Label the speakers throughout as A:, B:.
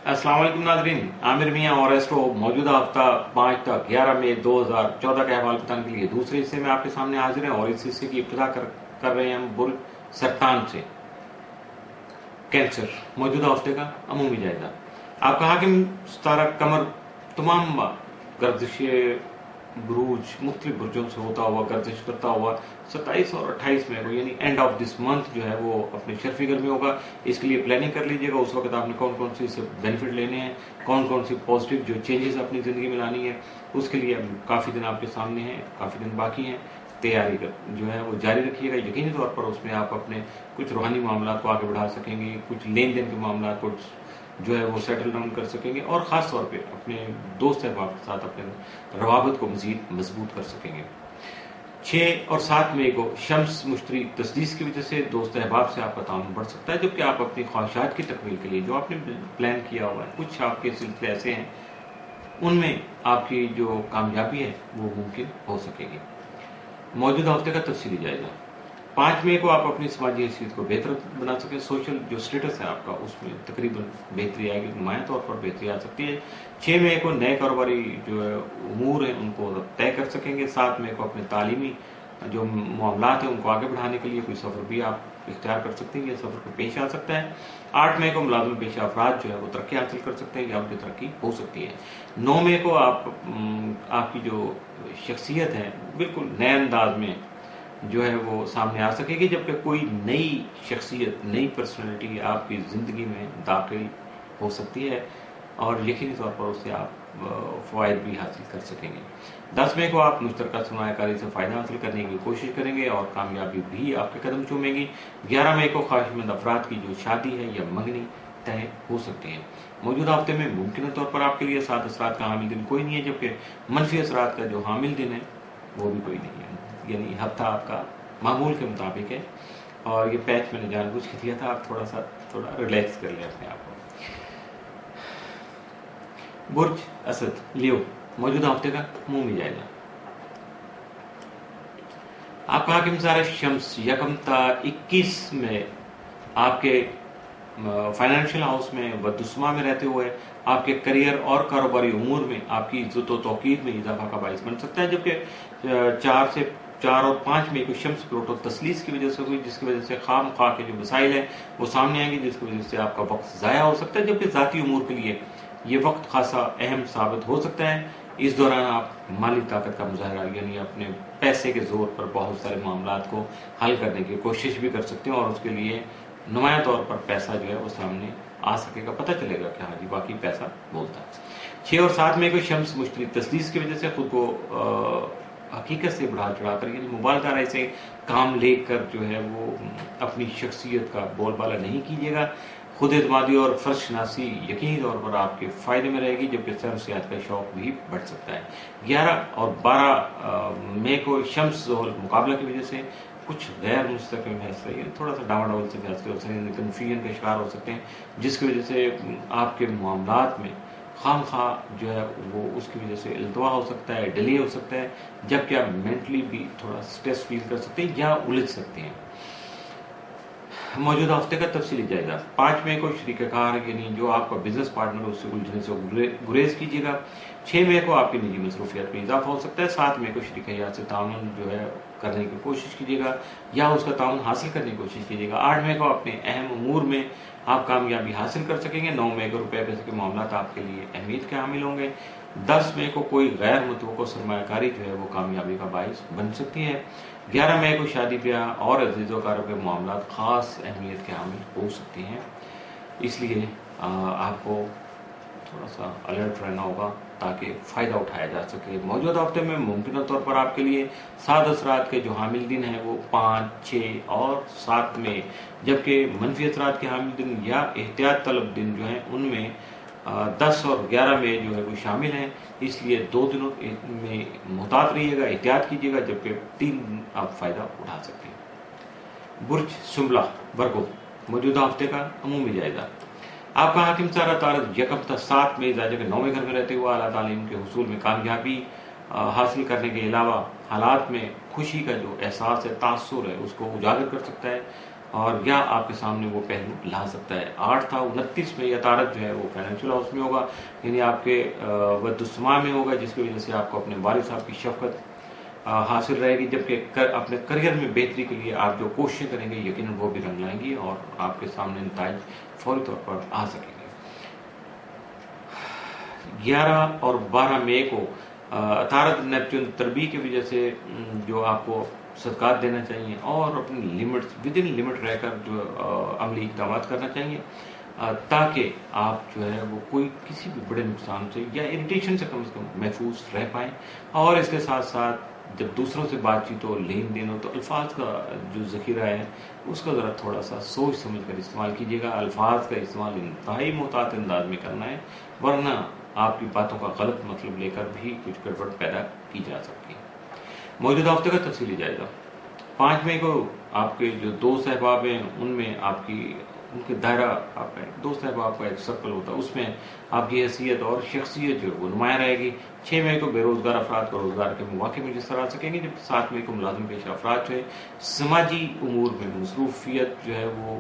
A: अस्सलाम वालेकुम नाज़रीन, आमिर मियां और एस्ट्रो मौजूदा हफ्ता 5 तक 11 मई 2014 के अहवाल बताने के लिए दूसरे हिस्से में आपके सामने हाजिर हैं और इस हिस्से की इब्तिदा कर रहे हैं हम बुर्ज सरतान से। कैंसर मौजूदा हफ्ते का अमूमी जायजा। आपका हाकिम सितारा कमर तमाम गर्दिश बुरूज मुख्तलिफ बुर्जों से होता हुआ गर्दिश करता हुआ 27 और 28 में यानी एंड ऑफ दिस मंथ जो है वो अपने शर्फी घर में होगा। इसके लिए प्लानिंग कर लीजिएगा। उस वक्त आपने कौन कौन सी इससे बेनिफिट लेने हैं, कौन कौन सी पॉजिटिव जो चेंजेस अपनी जिंदगी में लानी है, उसके लिए काफी दिन आपके सामने हैं, काफी दिन बाकी हैं। तैयारी जो है वो जारी रखिएगा। यकीनी तौर पर उसमें आप अपने कुछ रूहानी मामला को आगे बढ़ा सकेंगे, कुछ लेन देन के मामला को जो है वो सेटल डाउन कर सकेंगे और खास तौर पे अपने दोस्त अहबाब के साथ अपने रवाबत को मजीद मजबूत कर सकेंगे। 6 और 7 मई को शम्स मुश्तरी तस्दीस की वजह से दोस्त अहबाब से आपका ताउन बढ़ सकता है, जबकि आप अपनी ख्वाहिशात की तकमील के लिए जो आपने प्लान किया हुआ है, कुछ आपके सिलसिले ऐसे हैं उनमें आपकी जो कामयाबी है वो मुमकिन हो सकेगी। मौजूदा हफ्ते का तफसीली जायजा। 5 मई को आप अपनी समाजी हैसियत को बेहतर बना सकें। सोशल जो स्टेटस है आपका उसमें तकरीबन बेहतरी आएगी, नुमाया तौर पर बेहतरी आ सकती है। 6 मई को नए कारोबारी जो है उमूर हैं उनको तय कर सकेंगे। 7 मई को अपने तालीमी जो मामलात हैं उनको आगे बढ़ाने के लिए कोई सफर भी आप इख्तियार कर सकते हैं, ये सफर को पेश आ सकता है। 8 मई को मुलाजिम पेशा अफराद जो है वो तरक्की हासिल कर सकते हैं या उनकी तरक्की हो सकती है। 9 मई को आपकी जो शख्सियत है बिल्कुल नए अंदाज में जो है वो सामने आ सकेगी, जबकि कोई नई शख्सियत नई पर्सनैलिटी आपकी ज़िंदगी में दाखिल हो सकती है और यकीनी तौर पर उससे आप फ़वाइद भी हासिल कर सकेंगे। 10 मई को आप मुश्तरका सरमायाकारी से फ़ायदा हासिल करने की कोशिश करेंगे और कामयाबी भी आपके कदम चूमेगी। 11 मई को ख्वाहिशमंद अफराद की जो शादी है या मंगनी तय हो सकती है। मौजूदा हफ्ते में मुमकिन तौर पर आपके लिए 7 असरात का हामिल दिन कोई नहीं है, जबकि मनफी असरात का जो हामिल दिन है वो भी कोई नहीं है। यानी हफ्ता आपका मामूल के मुताबिक है और ये पैच मैंने जानबूझ के दिया था, आप थोड़ा रिलैक्स कर लें अपने आप को। बुर्ज असद लियो मौजूदा हफ्ते का अमूमी जायजा। आपका हाकिम सारा शम्स यकम ता 21 में आपके फाइनेंशियल हाउस में बदुस्मा में रहते हुए आपके करियर और कारोबारी उमूर में आपकी इज्जत और तौकीर में इजाफा का बाइस बन सकता है, जबकि 4 और 5 मई को शम्स प्रोटो तसलीस की वजह से हुई, जिसकी वजह से खाम खा के जो मसाइल है वो सामने आएंगे, जिसकी वजह से आपका वक्त ज़ाया हो सकता है, जबकि ज़ाती उमूर के लिए ये वक्त खासा अहम साबित हो सकता है। इस दौरान आप माली ताकत का मुजाहरा यानी अपने पैसे के जोर पर बहुत सारे मामलात को हल करने की कोशिश भी कर सकते हैं और उसके लिए नुमाया तौर पर पैसा जो है वो सामने आ सकेगा, पता चलेगा कि हाँ जी बाकी पैसा बोलता है। 6 और 7 मई को शम्स मुश्तरी तस्दीस की वजह से खुद को हकीकत से बढ़ा चढ़ाकर यानी मुबालगाना से काम लेकर जो है वो अपनी शख्सियत का बोलबाला नहीं कीजिएगा। खुद एतमादी और फर्शनासी यकीनी तौर पर आपके फायदे में रहेगी, जबकि सरसियात का शौक भी बढ़ सकता है। 11 और 12 मई को शम्स जोहर मुकाबला की वजह से कुछ गैर मुस्तकिल फैसले थोड़ा सा डावाडोल से फैसले हो सकते हैं, कन्फ्यूजन का शिकार हो सकते हैं, जिसकी वजह से आपके मामलात में खाम खा जो है वो उसकी वजह से इल्तवा हो सकता है, डिले हो सकता है, जबकि आप मेंटली भी थोड़ा स्ट्रेस फील कर सकते हैं या उलझ सकते हैं। मौजूदा हफ्ते का तफसीली जायजा। 5 मई को शरीकार यानी जो आपका बिजनेस पार्टनर उससे उलझने से गुरेज कीजिएगा। 6 मई को आपकी निजी मसरूफियत में इजाफा हो सकता है। 7 मई को शरीक हयात से ताउन जो है करने की कोशिश कीजिएगा या उसका ताउन हासिल करने की कोशिश कीजिएगा। 8 मई को अपने अहम उमूर में आप कामयाबी हासिल कर सकेंगे। 9 मई को रुपए पैसे के मामला आपके लिए अहमियत के हामिल होंगे। 10 मई को कोई गैर मुतवक्को सरमायाकारी जो है वो कामयाबी का बाइस बन सकती है। 11 मई को शादी ब्याह और अजीज़ोकारों के मामला खास अहमियत के हामिल हो सकते हैं, इसलिए आपको थोड़ा सा अलर्ट रहना होगा ताकि फ़ायदा उठाया जा सके। मौजूदा हफ्ते में मुमकिन तौर पर आपके लिए 7 असरात के जो हामिल दिन हैं वो 5, 6 और 7 में, जबकि मनफी असरात के हामिल दिन या एहतियात तलब दिन जो हैं उनमें 10 और 11 में जो है वो शामिल हैं, इसलिए 2 दिनों में मुहतात रहिएगा, एहतियात कीजिएगा, जबकि 3 दिन आप फ़ायदा उठा सकते हैं। बुर्ज सुम्बला वर्गो मौजूदा हफ्ते का अमूमी जायजा। आपका हाकिम सारा तारक यकम तक 7 मई जायजा के 9वें घर में रहते हुए आला तालीम के हुसूल में कामयाबी हासिल करने के अलावा हालात में खुशी का जो एहसास है, तासुर है, उसको उजागर कर सकता है
B: اور یا آپ کے سامنے وہ پہلو لا سکتا ہے. 8 تھا 29 میں یہ عطارد جو ہے وہ فائنینشیل ہاؤس میں ہوگا، یعنی آپ کے ود السما میں ہوگا، جس کی وجہ سے آپ کو اپنے والد صاحب کی شفقت حاصل رہے گی، جبکہ اپنے کریئر میں بہتری کے لیے آپ جو کوششیں کریں گے یقیناً وہ بھی رنگ لائیں گی اور آپ کے سامنے نتائج فوری طور پر آ سکیں گے. 11 اور 12 مئی کو عطارد نیپچون تربی کی وجہ سے جو آپ کو صدقات دینا چاہیے اور اپنی لمٹس ود ان لمٹ رہ کر جو عملی اقدامات کرنا چاہیے تاکہ آپ جو ہے وہ کوئی کسی بھی بڑے نقصان سے یا اریٹیشن سے کم از کم محفوظ رہ پائیں. اور اس کے ساتھ ساتھ جب دوسروں سے بات چیت ہو، لین دین ہو، تو الفاظ کا جو ذخیرہ ہے اس کا ذرا تھوڑا سا سوچ سمجھ کر استعمال کیجیے گا. الفاظ کا استعمال انتہائی محتاط انداز میں کرنا ہے، ورنہ آپ کی باتوں کا غلط مطلب لے کر بھی کچھ گڑبڑ پیدا کی جا سکتی ہے. موجودہ ہفتے کا تفصیلی جائزہ. 5 مئی کو آپ کے جو دوست احباب ہیں ان میں آپ کی ان کے دائرہ، آپ کا دوست احباب کا ایک سرکل ہوتا ہے، اس میں آپ کی حیثیت اور شخصیت جو ہے وہ نمایاں رہے گی. 6 مئی کو بے روزگار افراد کو روزگار کے مواقع میں جس طرح آ سکیں گے، جب 7 مئی کو ملازم پیشہ افراد جو ہے سماجی امور میں مصروفیت جو ہے وہ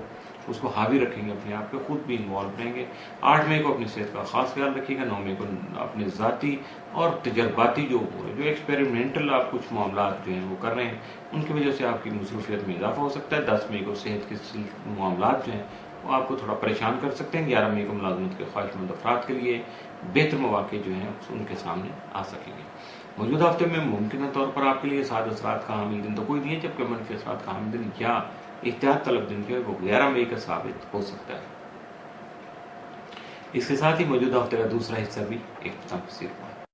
B: اس کو حاوی رکھیں گے، اپنے آپ پہ خود بھی انوالو رہیں گے. 8 مئی کو اپنی صحت کا خاص خیال رکھیے گا. 9 مئی کو اپنے ذاتی اور تجرباتی جو ایکسپیریمنٹل آپ کچھ معاملات جو ہیں وہ کر رہے ہیں ان کی وجہ سے آپ کی مصروفیت میں اضافہ ہو سکتا ہے. 10 مئی کو صحت کے معاملات جو ہیں وہ آپ کو تھوڑا پریشان کر سکتے ہیں. 11 مئی کو ملازمت کے خواہش مند افراد کے لیے بہتر مواقع جو ہیں ان کے سامنے آ سکیں گے. موجودہ ہفتے میں ممکنہ طور پر آپ کے لیے سعد اثرات کا حامل دن تو کوئی نہیں ہے، جبکہ منفی اثرات کا حامل دن یا احتیاط طلب دن جو ہے وہ 11 مئی کا ثابت ہو سکتا ہے. اس کے ساتھ ہی موجودہ ہفتے کا دوسرا حصہ بھی اختتام پذیر ہوا.